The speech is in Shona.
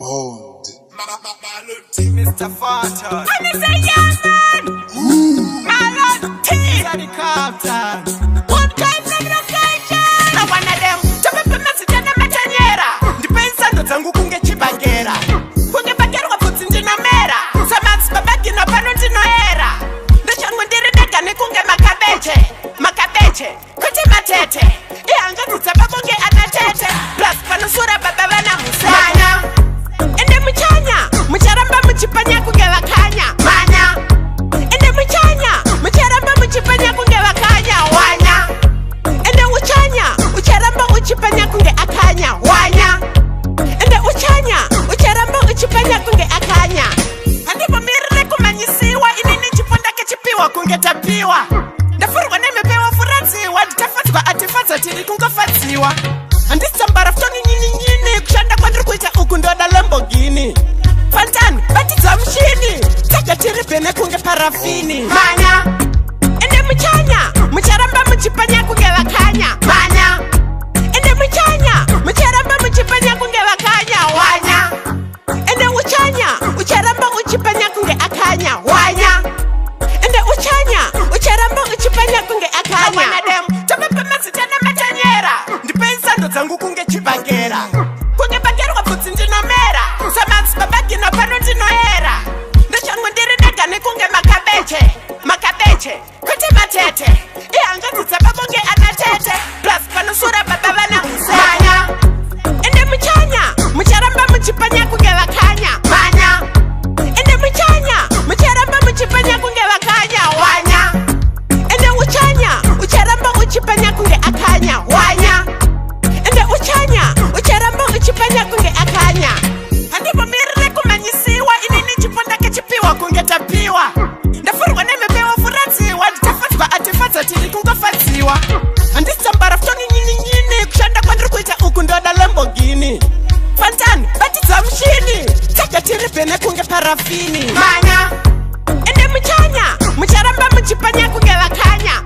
Bold. Mr. Farton. And it's a young man. Malon T. Daddy Compton. Good kinds of location. Na one of them. Chapepe masijana matanyera. Ndipensa ndo zangu kunge chibagera. Kunge bagera kwa putsi njina mera. Samansi babaki no pano njino era. Ndochangu ndiri deka ni kunge makabeche. Makabeche. Kuti matete. Ihanga kutsapa kunge anatete. Plus panusura baba wana musanya. Ende muchanya. Mucharamba muchipanya kunge wakanya. Manya. Ende muchanya. Mucharamba muchipanya kunge wakanya. Wanya. Ende uchanya. Ucharamba uchipanya kunge akanya. Wanya. Ende uchanya. Ucharamba uchipanya kunge akanya. Andipo mirire kumanyisiwa. Inini chiponda kechipiwa kunge tapiwa. Ndafurwa nemepewa furanziwa. Nditafatwa atifatsa tiri kungofatsiwa. Andisambara ftoni nyini kushanda kwandiri kuita uku ndoda Lamborghini. Fantani batidza mshini taka tiri bene kunge parafini. Manya. Ende muchanya. Mucharamba muchipanya kunge wakanya. Manya. Ende muchanya. Mucharamba muchipanya kunge wakanya. Wanya. Ende uchanya. Ucharamba uchipanya kunge akanya. Wanya. Ende uchanya. Ucharamba uchipanya kunge akanya. Awanadem. Chapepe masijana matanyera. Ndipensa ndo zangu kunge chibagera. Kunge bagera kwa putsi njino mera. Samansi babaki no pano njino era. Ndochangu ndiri deka ni kunge makabeche. Makabeche. Kuti matete. Ihanga kutsapa kunge anatete. Plus panusura baba wana musanya. Ende muchanya. Mucharamba muchipanya kunge wakanya. Manya. Ende muchanya. Mucharamba muchipanya kunge wakanya. Wanya. Ende uchanya. Ucharamba uchipanya kunge akanya. Wanya. Ende uchanya. Ucharamba uchipanya kunge akanya. Andipo mirire kumanyisiwa. Inini chiponda kechipiwa kunge tapiwa. Ndafurwa nemepewa furanziwa. Nditafatwa atifatsa tiri kungofatsiwa. Andisambara ftoni nyini kushanda kwandiri kuita uku ndoda Lamborghini. Fantani batidza mshini taka tiri bene kunge parafini. Manya. Ende muchanya. Mucharamba muchipanya kunge wakanya.